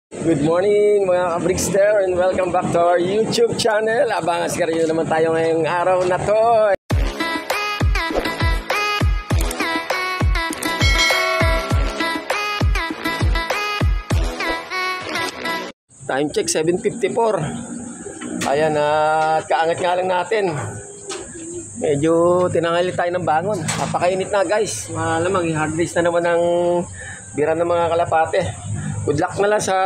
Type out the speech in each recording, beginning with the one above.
Good morning mga ka-Brickster and welcome back to our YouTube channel. Abangan sa rin naman tayo ngayong araw na to. Time check 7:54. Ayan, kaangat nga lang natin. Medyo tinanghali tayo ng bangon. Napakainit na guys. Malamang i-hard race na naman ng bira ng mga kalapate. Good luck na lang sa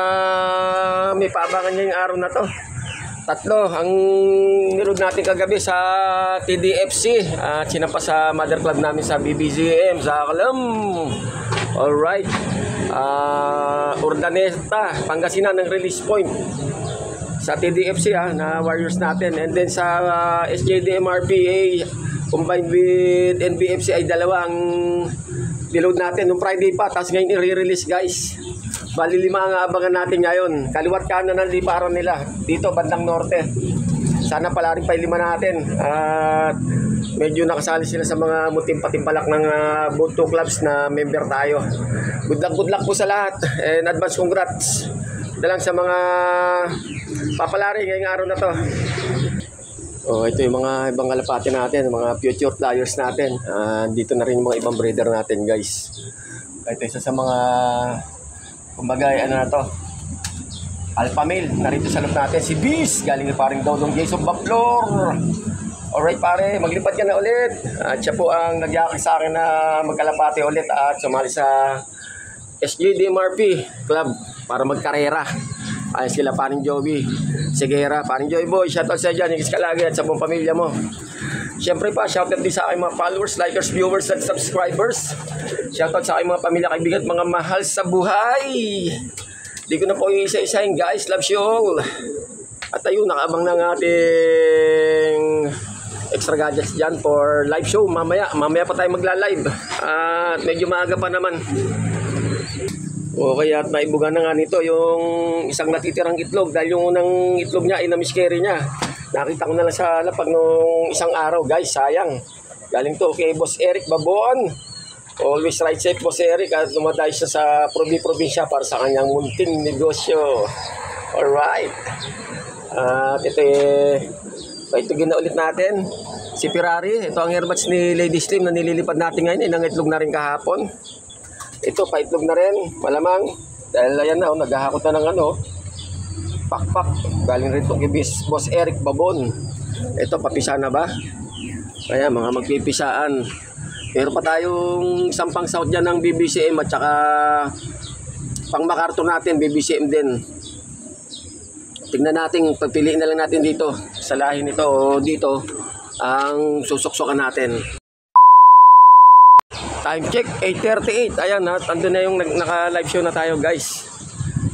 may paabangan niya yung araw na to. Tatlo ang niload natin kagabi sa TDFC at sinapa sa mother club namin sa BBCM sa Kalam. Alright. Urdaneta, Pangasinan ng release point sa TDFC na Warriors natin. And then sa SJDMRPA combined with NBFC ay dalawang niload natin nung Friday pa. Tapos ngayon i-release guys. Bali 5 ang abangan natin ngayon. Kaliwat kanan ng liparan nila. Dito bandang norte. Sana pala rin pa 5 natin. At medyo nakasali sila sa mga mutim-patimpalak ng both two clubs na member tayo. Good luck po sa lahat. And advance congrats. Dalang sa mga papalari ngayong araw na to. Oh, ito yung mga ibang kalapati natin, mga future players natin. Dito na rin yung mga ibang breeder natin guys. Ito isa sa mga kumbaga, ano na to, alpha male, narito sa loob natin si Bis, galing na paring Dodong Jason Baplor. Alright pare, maglipat ka na ulit. At siya po ang nagyakag sa akin na magkalapate ulit at sumali sa SJDMRP Club para magkarera. Ayos sila paring Joey Segera, paring Joey Boy, shoutout sa dyan, higis ka lagi at sa buong pamilya mo. Siyempre pa, shoutout din sa aking mga followers, likers, viewers, at subscribers. Shoutout sa aking mga pamilya, kaibigan, mga mahal sa buhay. Di ko na po yung isa-isahin guys, love you all. At ayun, nakaabang ng ating extra gadgets dyan for live show. Mamaya pa tayo magla-live. At medyo maaga pa naman. Okay, at naibugan na nga nito yung isang natitirang itlog dahil yung unang itlog niya ay na-miscarry niya. Nakita ko na lang sa lapag nung isang araw guys, sayang. Galing to kay Boss Eric Babon. Always ride safe Boss Eric at dumaday siya sa probinsya para sa kanyang munting negosyo. Alright. At ito ginaulit natin. Si Ferrari, ito ang airmatch ni Lady Slim na nililipad natin ngayon. Inang itlog na rin kahapon. Ito, paitlog na rin, malamang. Dahil ayan na, naghahakot na ng pakpak. Galing rin ito kay Boss Eric Babon. Ito, papisa na ba? Ayan, mga magpipisaan. Pero pa tayong sampang south dyan ng BBCM at saka pang MacArthur natin, BBCM din. Tingnan natin, pagpiliin na lang natin dito. Sa lahi nito o dito, ang susuksukan natin. Time check, 8:38. Ayan na, ando na yung naka-live show na tayo guys.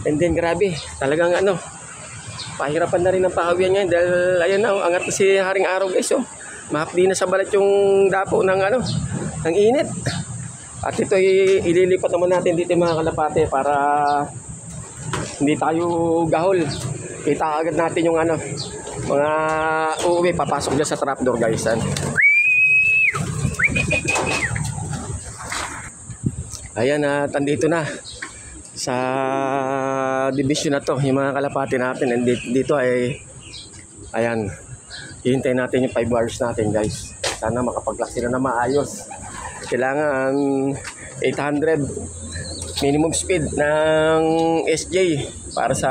And then grabe, talagang pahirapan na rin ang pahawian ngayon dahil ayan na, angat na si Haring Araw guys. Mahapdi na sa balat yung dapo ng ng init. At ito ililipat naman natin dito mga kalapate para hindi tayo gahol. Kita agad natin yung mga uuwi, papasok dyan sa trapdoor guys. Ayan, andito na sa division na to yung mga kalapati natin. And dito ay ayan, hihintayin natin yung 5 hours natin guys. Sana makapag-class sila na maayos. Kailangan 800 minimum speed ng SJ para sa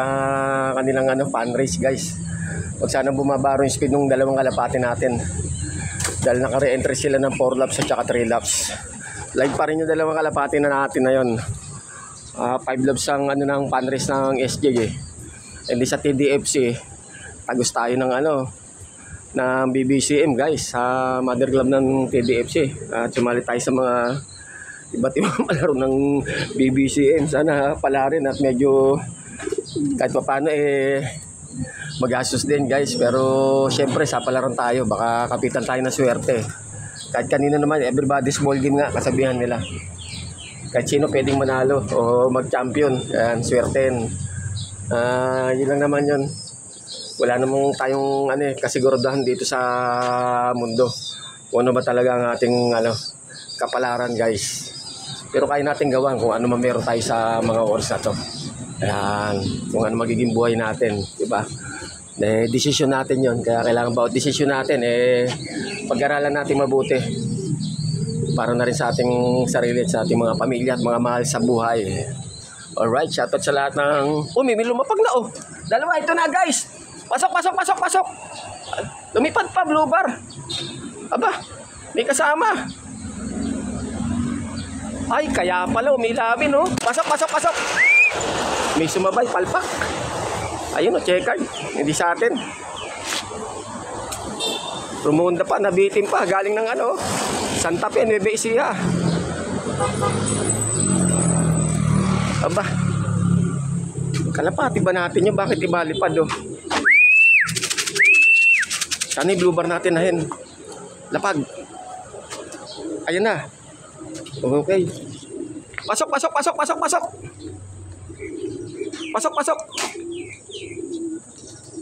kanilang fan race guys. Huwag sana bumabaro yung speed ng dalawang kalapati natin dahil naka-re-entry sila ng 4 laps at saka 3 laps. Live pa rin yung dalawang kalapati na natin na yun. 5 laps ang ng fan race ng SJ Hindi sa TDFC. Tagos tayo ng ng BBCM guys sa mother club ng TDFC. At sumali tayo sa mga iba't ibang palaro ng BBCM. Sana pala rin at medyo kahit pa paano magastos din guys. Pero syempre sa palaron tayo, baka kapitan tayo na swerte. Kahit kanina naman, everybody's small game nga, kasabihan nila. Kahit sino pwedeng manalo o mag-champion. Ayan, swerten. Yun lang naman yun. Wala namang tayong kasiguraduhan dito sa mundo. Kung ano ba talaga ang ating kapalaran guys. Pero kaya natin gawan kung ano man meron tayo sa mga oras na to. Ayan, kung ano magiging buhay natin, di ba? Desisyon natin yon, kaya kailangan bawat desisyon natin, pag-aralan natin mabuti. Para na rin sa ating sarili at sa ating mga pamilya at mga mahal sa buhay. Alright, shoutout sa lahat ng... may lumapag na oh. Dalawa, ito na guys. Pasok. Lumipad pa, blue bar. Aba, may kasama. Ay, kaya pala umilawin oh. Pasok. May sumabay, palpak. Ayun oh, checkered. Hindi sa atin. Rumunda pa, nabitin pa. Galing ng ano, Santa Fe, Nueva Ecija. Aba, kalapati ba natin yun? Bakit iba lipad oh? Sana yung blue bar natin nahin. Lapag. Ayun na. Okay. Pasok.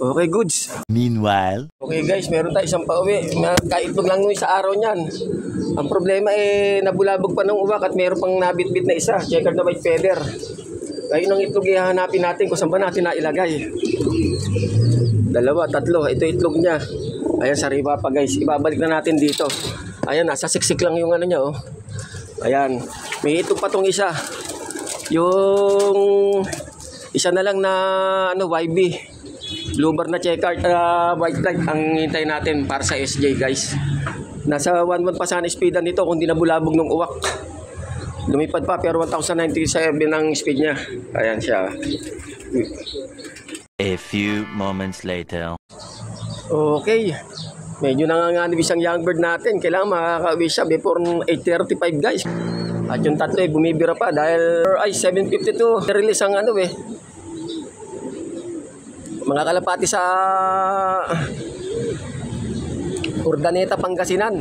Okay, goods. Meanwhile, okay guys, meron tayo isang pauwi. Kaitlog lang nung sa araw niyan. Ang problema nabulabog pa ng uwak at meron pang nabitbit na isa. Checkered na white feather. Ngayon ang itlog ihahanapin natin kung saan ba natin nailagay. 2, 3. Ito itlog niya. Ayan, sariwa pa guys. Ibabalik na natin dito. Ayan, nasa siksik lang yung ano niya oh. Ayan, may itlog pa tong isa. Yung isa na lang na ano, YB. Blue bar na checkered, white flag ang hintay natin para sa SJ guys. Nasa 1.1 pa sana speedan nito kung di nabulabog ng uwak. Lumipad pa pero 1,097 ang speed niya. Ayan siya. a few moments later. Okay. Medyo nanganganibis ang young bird natin. Kailangan makakauwi siya before 8:35 guys. At yung tatlo bumibira pa dahil 7:52 release ang ano mga kalapati sa Urdaneta, Pangasinan.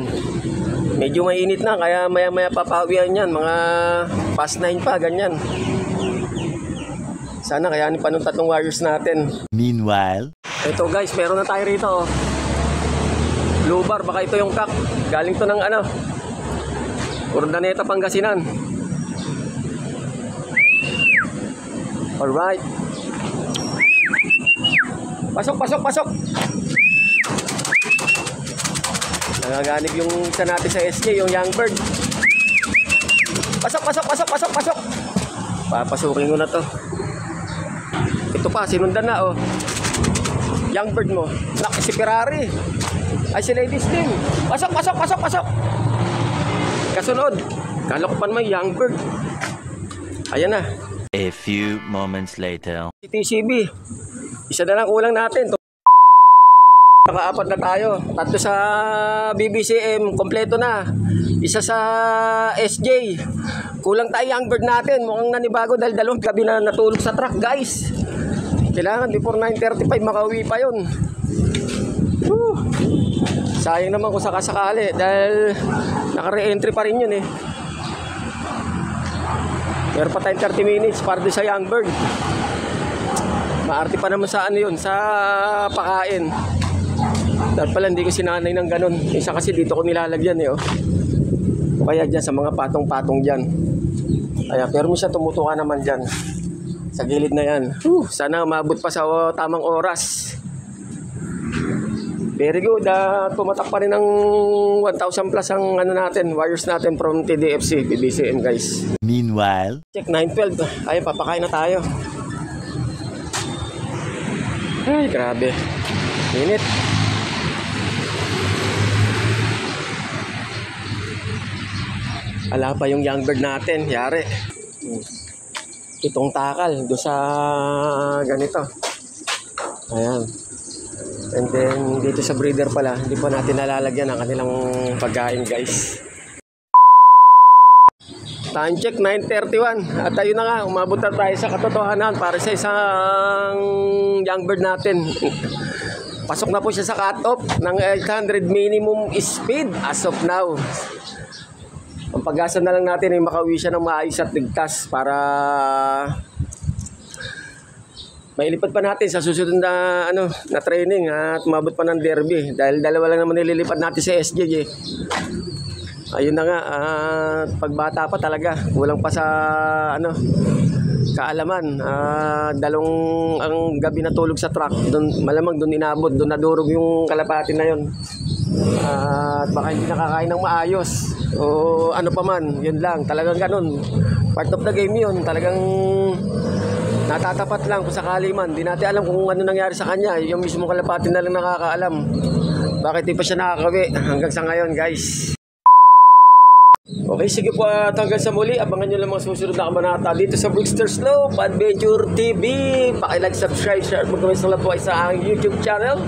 Medyo mainit na kaya maya papawian yan. Mga past 9 pa, ganyan. Sana kayanin pa nung tatlong warriors natin. Meanwhile, ito guys, meron na tayo rito oh. Blue bar, baka ito yung kak. Galing to ng ano, Urdaneta, Pangasinan. Alright. Pasok. Nangaganib yung isa natin sa SJ, yung young bird. Pasok. Papasukin ko na to. Ito pa, sinundan na oh. Young bird mo. Si Ferrari. Ay, si Ladies din. Pasok. Kasunod. Kala ko pa naman young bird. Ayan na. a few moments later. Si TCB. Isa na lang kulang natin. Naka-4 na tayo. 3 sa BBCM, kompleto na. Isa sa SJ. Kulang tayo young bird natin. Mukhang nanibago dahil 2 gabi na natulog sa truck, guys. Kailangan before 9:35 makauwi pa yun. Sayang naman kung sakasakali dahil naka-re-entry pa rin yun eh. Meron pa tayong 30 minutes para doon sa young bird. Maarte pa naman sa ano yun, sa pakain. Dahil pala hindi ko sinanay ng ganun. Isa kasi dito ko nilalagyan eh oh. O kaya dyan sa mga patong-patong dyan. Kaya pero minsan tumutuka naman dyan. Sa gilid na yan. Sana umabot pa sa tamang oras. Very good. Tumatak pa rin ng 1,000 plus ang ano natin, wires natin from TDFC, BBCM guys. Meanwhile, Check 9:12. Ay, papakain na tayo. Ay, grabe. Init. Ala pa yung young bird natin. Yari. Itong takal doon sa ganito. Ayan. And then dito sa breeder pala, hindi pa natin nalalagyan ang kanilang pagkain guys. Time check 9:31. At ayun na nga, umabot na tayo sa katotohanan para sa isang young bird natin. Pasok na po siya sa cut-off ng 800 minimum speed as of now. Ang pag-asa na lang natin ay makauwi siya ng maayos at ligtas para mailipad pa natin sa susunod na na training at umabot pa ng derby dahil dalawa lang naman nililipad natin sa SJ eh. Ayun na nga, pagbata pa talaga, kulang pa sa kaalaman. Dalong ang gabi natulog sa truck. Doon, malamang doon inabot, doon nadurog yung kalapati na yon. At baka hindi nakakain ng maayos. O ano pa man, yun lang. Talagang ganun. Part of the game yun. Talagang natatapat lang kung sakali man. Di natin alam kung ano nangyari sa kanya. Yung mismo kalapati na lang nakakaalam. Bakit di pa siya nakakawi hanggang sa ngayon, guys. Okay, sige po at hanggang sa muli. Abangan nyo lang mga susunod na kabanata dito sa Brickster Slope Adventure TV. Paki-like, subscribe, share at mag-comment sa lahat po sa aking YouTube channel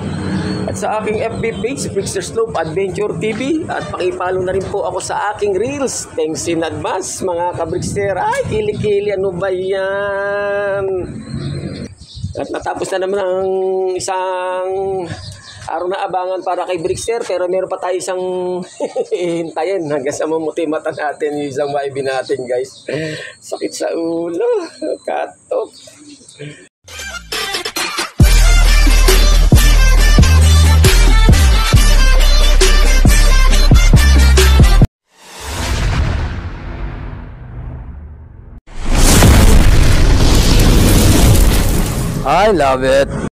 at sa aking FB page, Brickster Slope Adventure TV. At paki-follow na rin po ako sa aking Reels. Thanks in advance mga ka-Brickster. Ay, kili-kili, ano ba yan? At natapos na naman ang isang araw na abangan para kay Brickster, pero meron pa tayo isang hintayin hanggang sa mamuti mata natin yung isang YB natin, guys. Sakit sa ulo, katok. I love it.